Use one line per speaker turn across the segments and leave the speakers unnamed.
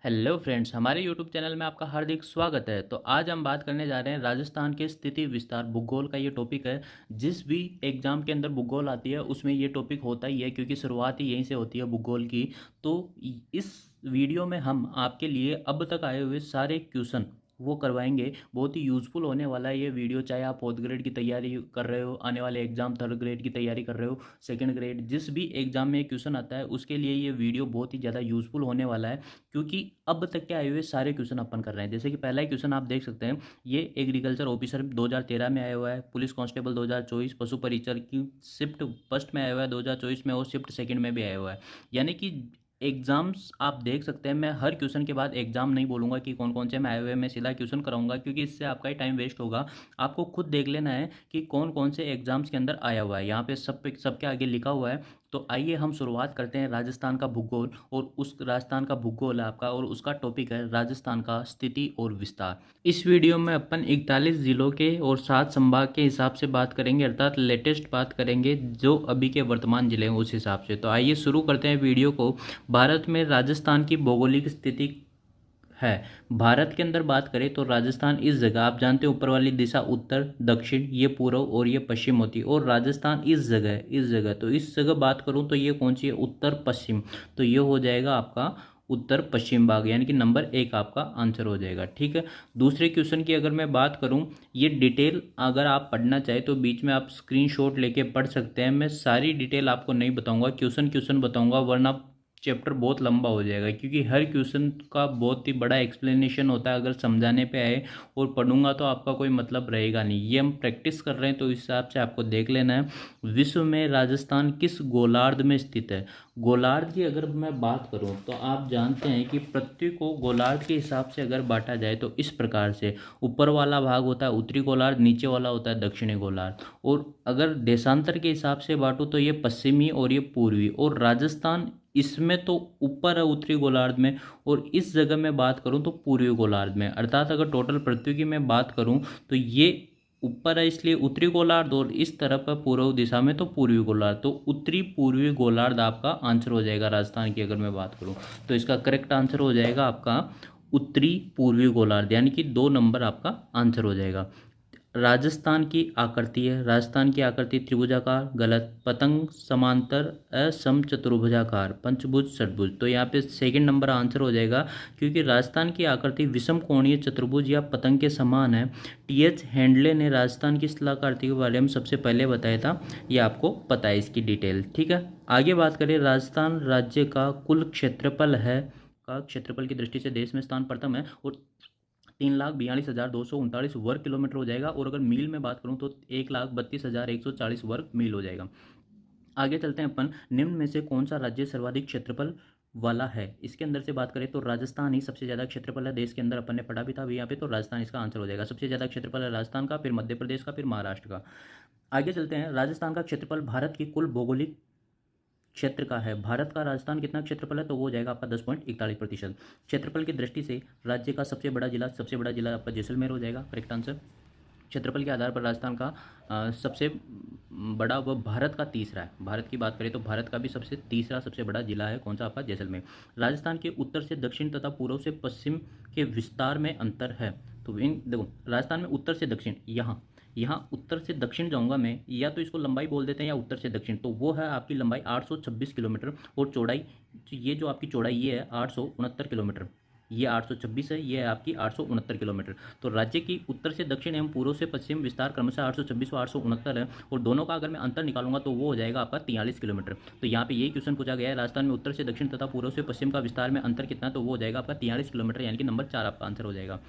Hello friends, हमारे YouTube channel में आपका हार्दिक स्वागत है। तो आज हम बात करने जा रहे हैं राजस्थान के स्थिति विस्तार भूगोल का। ये टॉपिक है। जिस भी एग्जाम के अंदर भूगोल आती है उसमें ये टॉपिक होता ही है, क्योंकि शुरुआत ही यहीं से होती है भूगोल की। तो इस वीडियो में हम आपके लिए अब तक आए हुए सारे क्वेश्चन वो करवाएंगे। बहुत ही यूज़फुल होने वाला है ये वीडियो, चाहे आप फोर्थ ग्रेड की तैयारी कर रहे हो, आने वाले एग्जाम थर्ड ग्रेड की तैयारी कर रहे हो, सेकंड ग्रेड, जिस भी एग्जाम में क्वेश्चन आता है उसके लिए ये वीडियो बहुत ही ज़्यादा यूज़फुल होने वाला है। क्योंकि अब तक के आए हुए सारे क्वेश्चन अपन कर रहे हैं। जैसे कि पहला ही क्वेश्चन आप देख सकते हैं, ये एग्रीकल्चर ऑफिसर 2013 में आया हुआ है, पुलिस कांस्टेबल 2024, पशु परिचर की शिफ्ट फर्स्ट में आया हुआ है 2024 में, और शिफ्ट सेकंड में भी आया हुआ है। यानी कि एग्जाम्स आप देख सकते हैं। मैं हर क्वेश्चन के बाद एग्जाम नहीं बोलूंगा कि कौन कौन से में आए हुए हैं, मैं सीधा क्वेश्चन कराऊंगा, क्योंकि इससे आपका ही टाइम वेस्ट होगा। आपको खुद देख लेना है कि कौन कौन से एग्जाम्स के अंदर आया हुआ है। यहाँ पे सबके आगे लिखा हुआ है। तो आइए हम शुरुआत करते हैं राजस्थान का भूगोल, और उस राजस्थान का भूगोल है आपका, और उसका टॉपिक है राजस्थान का स्थिति और विस्तार। इस वीडियो में अपन 41 जिलों के और 7 संभाग के हिसाब से बात करेंगे, अर्थात लेटेस्ट बात करेंगे जो अभी के वर्तमान जिले हैं उस हिसाब से। तो आइए शुरू करते हैं वीडियो को। भारत में राजस्थान की भौगोलिक स्थिति है। भारत के अंदर बात करें तो राजस्थान इस जगह, आप जानते हैं ऊपर वाली दिशा उत्तर, दक्षिण, ये पूर्व और ये पश्चिम होती है, और राजस्थान इस जगह तो इस जगह बात करूं तो ये कौन सी है, उत्तर पश्चिम। तो ये हो जाएगा आपका उत्तर पश्चिम भाग, यानी कि नंबर 1 आपका आंसर हो जाएगा। ठीक है। दूसरे क्वेश्चन की अगर मैं बात करूं, ये डिटेल अगर आप पढ़ना चाहे तो बीच में आप स्क्रीनशॉट लेके पढ़ सकते हैं। मैं सारी डिटेल आपको नहीं बताऊंगा, क्वेश्चन क्वेश्चन बताऊंगा, वरना चैप्टर बहुत लंबा हो जाएगा, क्योंकि हर क्वेश्चन का बहुत ही बड़ा एक्सप्लेनेशन होता है। अगर समझाने पे आए और पढ़ूंगा तो आपका कोई मतलब रहेगा नहीं। ये हम प्रैक्टिस कर रहे हैं तो इस हिसाब से आपको देख लेना है। विश्व में राजस्थान किस गोलार्ध में स्थित है? गोलार्ध की अगर मैं बात करूं तो आप जानते हैं कि पृथ्वी को गोलार्ध के हिसाब से अगर बांटा जाए तो इस प्रकार से, ऊपर वाला भाग होता है उत्तरी गोलार्ध, नीचे वाला होता है दक्षिणी गोलार्ध। और अगर देशांतर के हिसाब से बांटूं तो ये पश्चिमी और ये पूर्वी, और राजस्थान इसमें तो ऊपर है उत्तरी गोलार्ध में, और इस जगह में बात करूं तो पूर्वी गोलार्ध में। अर्थात अगर टोटल पृथ्वी की मैं बात करूं तो ये ऊपर है इसलिए उत्तरी गोलार्ध, और इस तरफ है पूर्व दिशा में तो पूर्वी गोलार्ध। तो उत्तरी पूर्वी गोलार्ध आपका आंसर हो जाएगा राजस्थान की अगर मैं बात करूं। तो इसका करेक्ट आंसर हो जाएगा आपका उत्तरी पूर्वी गोलार्ध, यानी कि 2 नंबर आपका आंसर हो जाएगा। राजस्थान की आकृति है, राजस्थान की आकृति त्रिभुजाकार, गलत। पतंग समांतर, असम चतुर्भुजाकार, पंचभुज षटभुज। तो यहाँ पे सेकंड नंबर आंसर हो जाएगा, क्योंकि राजस्थान की आकृति विषम कोणीय चतुर्भुज या पतंग के समान है। टी एच हैंडले ने राजस्थान की स्थलाकृति के बारे में सबसे पहले बताया था। ये आपको पता है इसकी डिटेल। ठीक है। आगे बात करें, राजस्थान राज्य का कुल क्षेत्रफल है, का क्षेत्रफल की दृष्टि से देश में स्थान प्रथम है, और 3,42,239 वर्ग किलोमीटर हो जाएगा। और अगर मील में बात करूं तो 1,32,140 वर्ग मील हो जाएगा। आगे चलते हैं अपन, निम्न में से कौन सा राज्य सर्वाधिक क्षेत्रफल वाला है? इसके अंदर से बात करें तो राजस्थान ही सबसे ज़्यादा क्षेत्रफल है देश के अंदर। अपन ने पढ़ा भी था अभी यहाँ पे, तो राजस्थान इसका आंसर हो जाएगा। सबसे ज़्यादा क्षेत्रफल है राजस्थान का, फिर मध्य प्रदेश का, फिर महाराष्ट्र का। आगे चलते हैं, राजस्थान का क्षेत्रफल भारत की कुल भौगोलिक क्षेत्र का है। भारत का राजस्थान कितना क्षेत्रफल है? तो वो हो जाएगा आपका 10.41%। क्षेत्रफल की दृष्टि से राज्य का सबसे बड़ा जिला आपका जैसलमेर हो जाएगा, करेक्ट आंसर। क्षेत्रफल के आधार पर राजस्थान का सबसे बड़ा व भारत का तीसरा है। भारत की बात करें तो भारत का भी तीसरा सबसे बड़ा जिला है, कौन सा आपका? जैसलमेर। राजस्थान के उत्तर से दक्षिण तथा पूर्व से पश्चिम के विस्तार में अंतर है। तो इन देखो, राजस्थान में उत्तर से दक्षिण, यहाँ यहाँ उत्तर से दक्षिण जाऊंगा मैं, या तो इसको लंबाई बोल देते हैं या उत्तर से दक्षिण, तो वो है आपकी लंबाई 826 किलोमीटर, और चौड़ाई, ये जो आपकी चौड़ाई ये है 869 किलोमीटर। ये 826 है, ये है आपकी 869 किलोमीटर। तो राज्य की उत्तर से दक्षिण एवं पूर्व से पश्चिम विस्तार क्रमशः 826 और 869 है, और दोनों का अगर मैं अंतर निकालूंगा तो वो हो जाएगा आपका 43 किलोमीटर। तो यहाँ पे यही क्वेश्चन पूछा गया है, राजस्थान में उत्तर से दक्षिण तथा पूर्व से पश्चिम का विस्तार में अंतर कितना है? तो वो हो जाएगा आपका 43 किलोमीटर, यानी कि नंबर 4 आपका आंसर हो जाएगा।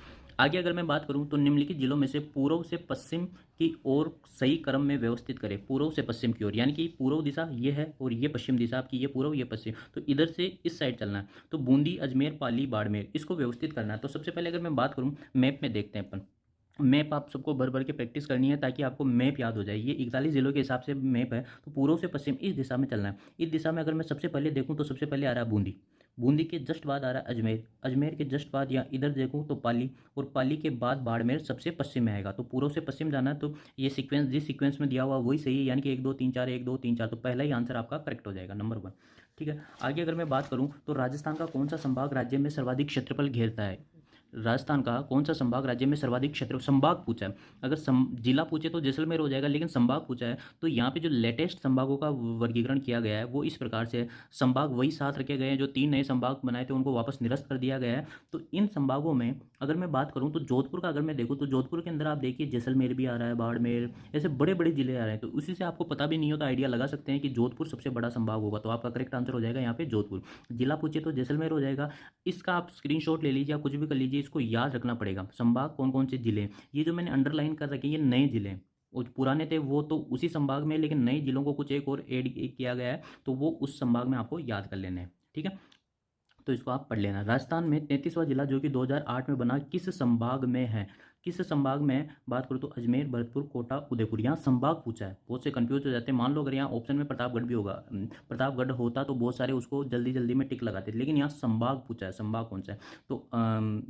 आगे अगर मैं बात करूं तो निम्नलिखित जिलों में से पूर्व से पश्चिम की ओर सही क्रम में व्यवस्थित करें। पूर्व से पश्चिम की ओर, यानी कि पूर्व दिशा ये है और ये पश्चिम दिशा आपकी, ये पूर्व ये पश्चिम, तो इधर से इस साइड चलना है। तो बूंदी, अजमेर, पाली, बाड़मेर, इसको व्यवस्थित करना है। तो सबसे पहले अगर मैं बात करूं, मैप में देखते हैं अपन। मैप आप सबको भर भर के प्रैक्टिस करनी है ताकि आपको मैप याद हो जाए। ये 41 जिलों के हिसाब से मैप है। तो पूर्व से पश्चिम इस दिशा में चलना है। इस दिशा में अगर मैं सबसे पहले देखूं तो सबसे पहले आ रहा है बूंदी, बूंदी के जस्ट बाद आ रहा है अजमेर, अजमेर के जस्ट बाद या इधर देखूं तो पाली, और पाली के बाद बाड़मेर सबसे पश्चिम में आएगा। तो पूर्व से पश्चिम जाना है, तो ये सीक्वेंस जिस सीक्वेंस में दिया हुआ वही सही है, यानी कि 1 2 3 4, 1 2 3 4। तो पहला ही आंसर आपका करेक्ट हो जाएगा, नंबर 1। ठीक है। आगे अगर मैं बात करूं तो राजस्थान का कौन सा संभाग राज्य में सर्वाधिक क्षेत्रफल घेरता है? राजस्थान का कौन सा संभाग राज्य में सर्वाधिक क्षेत्र, संभाग पूछा है। अगर जिला पूछे तो जैसलमेर हो जाएगा, लेकिन संभाग पूछा है तो यहाँ पे जो लेटेस्ट संभागों का वर्गीकरण किया गया है वो इस प्रकार से है। संभाग वही 7 रखे गए हैं, जो 3 नए संभाग बनाए थे उनको वापस निरस्त कर दिया गया है। तो इन संभागों में अगर मैं बात करूँ तो जोधपुर का अगर मैं देखूँ तो जोधपुर के अंदर आप देखिए जैसलमेर भी आ रहा है, बाड़मेर, ऐसे बड़े बड़े जिले आ रहे हैं। तो उसी से आपको पता भी नहीं हो तो आइडिया लगा सकते हैं कि जोधपुर सबसे बड़ा संभाग होगा। तो आपका करेक्ट आंसर हो जाएगा यहाँ पे जोधपुर। जिला पूछे तो जैसलमेर हो जाएगा। इसका आप स्क्रीनशॉट ले लीजिए या कुछ भी कर लीजिए, इसको याद रखना पड़ेगा। संभाग कौन कौन से जिले हैं, ये जो मैंने अंडरलाइन कर रखे हैं ये नए जिले हैं, और पुराने थे वो तो उसी संभाग में, लेकिन नए जिलों को कुछ एक और ऐड किया गया है, तो वो उस संभाग में आपको याद कर लेने हैं। ठीक है, तो इसको आप पढ़ लेना। राजस्थान में 33वां जिला जो कि 2008 में बना किस संभाग में है? किस संभाग में बात करूँ तो अजमेर, भरतपुर, कोटा, उदयपुर। यहाँ संभाग पूछा है, बहुत से कंफ्यूज हो जाते हैं। मान लो अगर यहाँ ऑप्शन में प्रतापगढ़ भी होगा, प्रतापगढ़ होता तो बहुत सारे उसको जल्दी जल्दी में टिक लगाते, लेकिन यहाँ संभाग पूछा है, संभाग कौन सा है। तो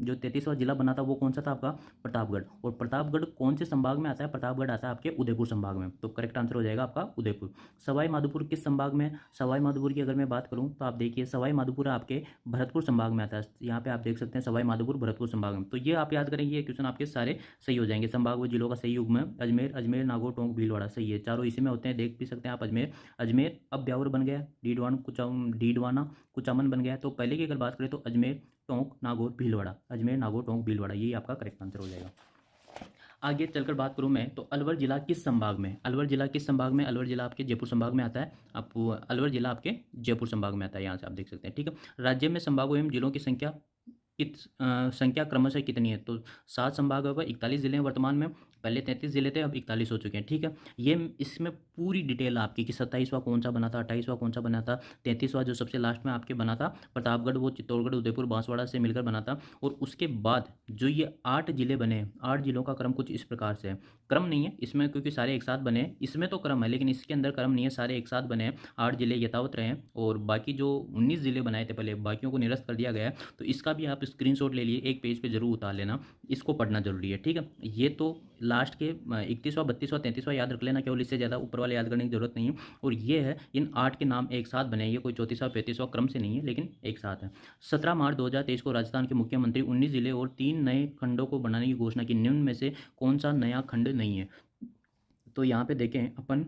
जो 33वां जिला बना था वो कौन सा था आपका? प्रतापगढ़। और प्रतापगढ़ कौन से संभाग में आता है? प्रतापगढ़ आता है आपके उदयपुर संभाग में। तो करेक्ट आंसर हो जाएगा आपका उदयपुर। सवाई माधोपुर किस संभाग में? सवाई माधोपुर की अगर मैं बात करूँ तो आप देखिए सवाई माधोपुर आपके भरतपुर संभाग में आता है। यहाँ पे आप देख सकते हैं सवाई माधोपुर भरतपुर संभाग में। तो ये आप याद करेंगे, ये क्वेश्चन आपके सारे सही हो जाएंगे। संभाग व जिलों का सही युग्म है अजमेर, अजमेर, नागौर, टोंक, भीलवाड़ा। सही है, चारों इसी में होते हैं, देख भी सकते हैं आप। अजमेर, अजमेर अब ब्यावर बन गया, डीडवाना कुचामन बन गया। तो पहले की अगर बात करें तो अजमेर, टोंक, नागौर, भीलवाड़ा। अजमेर, नागौर, टोंक, भीलवाड़ा, यही आपका करेक्ट आंसर हो जाएगा। आगे चलकर बात करूं मैं तो अलवर जिला किस संभाग में? अलवर जिला किस संभाग में? अलवर जिला आपके जयपुर संभाग में आता है। आपको अलवर जिला आपके जयपुर संभाग में आता है, यहाँ से आप देख सकते हैं। ठीक है। राज्य में संभागों एवं जिलों की संख्या क्रमशः कितनी है? तो 7 संभाग होगा, 41 जिले हैं वर्तमान में। पहले 33 जिले थे, अब 41 हो चुके हैं। ठीक है, ये इसमें पूरी डिटेल आपकी कि 27वां कौन सा बना था, 28वां कौन सा बना था, 33वां जो सबसे लास्ट में आपके बना था प्रतापगढ़, वो चित्तौड़गढ़, उदयपुर, बांसवाड़ा से मिलकर बना था। और उसके बाद जो ये 8 जिले बने, 8 जिलों का क्रम कुछ इस प्रकार से है। क्रम नहीं है इसमें क्योंकि सारे एक साथ बने हैं, इसमें तो क्रम है लेकिन इसके अंदर क्रम नहीं है, सारे एक साथ बने हैं। 8 जिले यथावत रहे हैं और बाकी जो 19 जिले बनाए थे पहले, बाकियों को निरस्त कर दिया गया है। तो इसका भी आप स्क्रीनशॉट ले लिए, एक पेज पे जरूर उतार लेना, इसको पढ़ना जरूरी है। ठीक है, ये तो लास्ट के 31वां, 32वां, 33वां याद रख लेना, केवल इससे ज़्यादा ऊपर वाले याद करने की जरूरत नहीं है। और ये है इन 8 के नाम एक साथ बने, ये कोई 34वां 35वां क्रम से नहीं है लेकिन एक साथ है। 17 मार्च 2023 को राजस्थान के मुख्यमंत्री 19 जिले और 3 नए खंडों को बनाने की घोषणा की, निम्न में से कौन सा नया खंड नहीं है? तो यहाँ पे देखें अपन,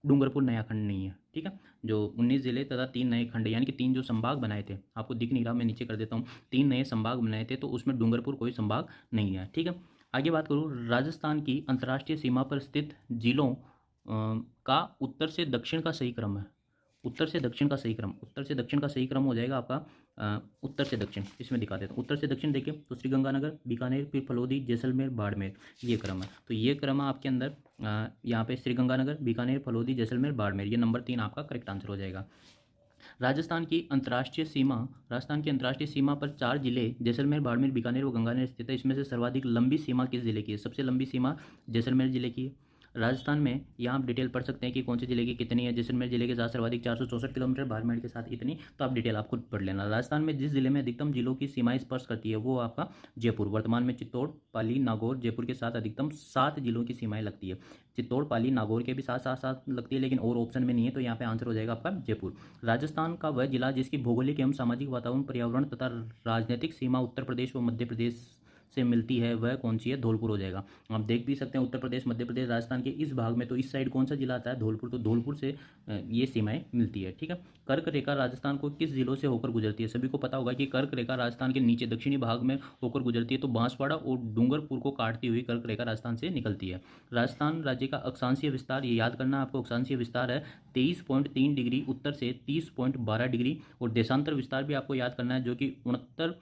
डूंगरपुर नया खंड नहीं है। ठीक है, जो 19 जिले तथा 3 नए खंड, यानी कि 3 जो संभाग बनाए थे, आपको दिख नहीं रहा, मैं नीचे कर देता हूँ, 3 नए संभाग बनाए थे तो उसमें डूंगरपुर कोई संभाग नहीं है। ठीक है, आगे बात करूँ, राजस्थान की अंतर्राष्ट्रीय सीमा पर स्थित जिलों का उत्तर से दक्षिण का सही क्रम है। उत्तर से दक्षिण का सही क्रम, उत्तर से दक्षिण का सही क्रम हो जाएगा आपका उत्तर से दक्षिण। इसमें दिखा देता हूँ, उत्तर से दक्षिण देखिए तो श्रीगंगानगर, बीकानेर, फिर फलोदी, जैसलमेर, बाड़मेर, ये क्रम है। तो ये क्रम है आपके अंदर, यहाँ पे श्रीगंगानगर, बीकानेर, फलोदी, जैसलमेर, बाड़मेर, ये नंबर 3 आपका करेक्ट आंसर हो जाएगा। राजस्थान की अंतर्राष्ट्रीय सीमा, राजस्थान की अंतर्राष्ट्रीय सीमा पर 4 जिले जैसलमेर, बाड़मेर, बीकानेर व गंगानेर स्थित है। इसमें से सर्वाधिक लंबी सीमा किस जिले की है? सबसे लंबी सीमा जैसलमेर जिले की है। राजस्थान में यहाँ आप डिटेल पढ़ सकते हैं कि कौन से जिले की कितनी है। जैसलमेर जिले के साथ सर्वाधिक 464 किलोमीटर, बाड़मेर के साथ इतनी। तो आप डिटेल आप खुद पढ़ लेना। राजस्थान में जिस जिले में अधिकतम जिलों की सीमाएं स्पर्श करती है वो आपका जयपुर। वर्तमान में चित्तौड़, पाली, नागौर, जयपुर के साथ अधिकतम 7 जिलों की सीमाएं लगती है। चित्तौड़, पाली, नागौर के भी साथ साथ साथ लगती है, लेकिन और ऑप्शन में नहीं है, तो यहाँ पे आंसर हो जाएगा आपका जयपुर। राजस्थान का वह जिला जिसकी भौगोलिक एवं सामाजिक वातावरण, पर्यावरण तथा राजनीतिक सीमा उत्तर प्रदेश व मध्य प्रदेश से मिलती है, वह कौन सी है? धौलपुर हो जाएगा। आप देख भी सकते हैं उत्तर प्रदेश, मध्य प्रदेश, राजस्थान के इस भाग में, तो इस साइड कौन सा जिला आता है? धौलपुर। तो धौलपुर से ये सीमाएं मिलती है। ठीक है, कर्क रेखा राजस्थान को किस जिलों से होकर गुजरती है? सभी को पता होगा कि कर्क रेखा राजस्थान के नीचे दक्षिणी भाग में होकर गुजरती है, तो बांसवाड़ा और डूंगरपुर को काटती हुई कर्क रेखा राजस्थान से निकलती है। राजस्थान राज्य का अक्षांशीय विस्तार, ये याद करना आपको, अक्षांशीय विस्तार है 23.3 डिग्री उत्तर से 30.12 डिग्री, और देशांतर विस्तार भी आपको याद करना है जो कि 69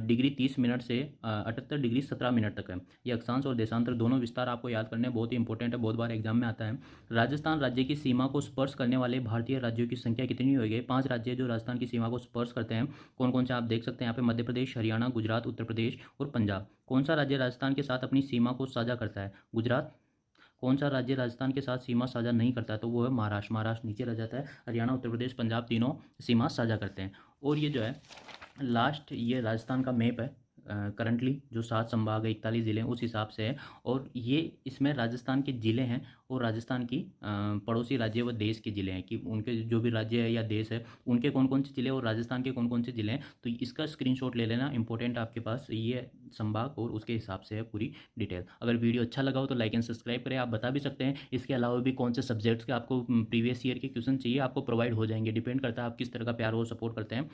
डिग्री 30 मिनट से 78 डिग्री 17 मिनट तक है। ये अक्षांश और देशांतर दोनों विस्तार आपको याद करने बहुत ही इंपॉर्टेंट है, बहुत बार एग्जाम में आता है। राजस्थान राज्य की सीमा को स्पर्श करने वाले भारतीय राज्यों की संख्या कितनी होगी? 5 राज्य जो राजस्थान की सीमा को स्पर्श करते हैं, कौन कौन से आप देख सकते हैं यहाँ पे? मध्य प्रदेश, हरियाणा, गुजरात, उत्तर प्रदेश और पंजाब। कौन सा राज्य राजस्थान के साथ अपनी सीमा को साझा करता है? गुजरात। कौन सा राज्य राजस्थान के साथ सीमा साझा नहीं करता है? तो वो है महाराष्ट्र। महाराष्ट्र नीचे रह जाता है। हरियाणा, उत्तर प्रदेश, पंजाब तीनों सीमा साझा करते हैं। और ये जो है लास्ट, ये राजस्थान का मैप है, करंटली जो 7 संभाग है, 41 ज़िले हैं, उस हिसाब से है। और ये इसमें राजस्थान के ज़िले हैं और राजस्थान की पड़ोसी राज्य व देश के ज़िले हैं कि उनके जो भी राज्य है या देश है, उनके कौन-कौन से ज़िले और राजस्थान के कौन-कौन से ज़िले हैं। तो इसका स्क्रीनशॉट ले लेना, इंपॉर्टेंट आपके पास ये संभाग और उसके हिसाब से है पूरी डिटेल। अगर वीडियो अच्छा लगा हो तो लाइक एंड सब्सक्राइब करें। आप बता भी सकते हैं इसके अलावा भी कौन से सब्जेक्ट्स के आपको प्रीवियस ईयर के क्वेश्चन चाहिए, आपको प्रोवाइड हो जाएंगे। डिपेंड करता है आप किस तरह का प्यार और सपोर्ट करते हैं।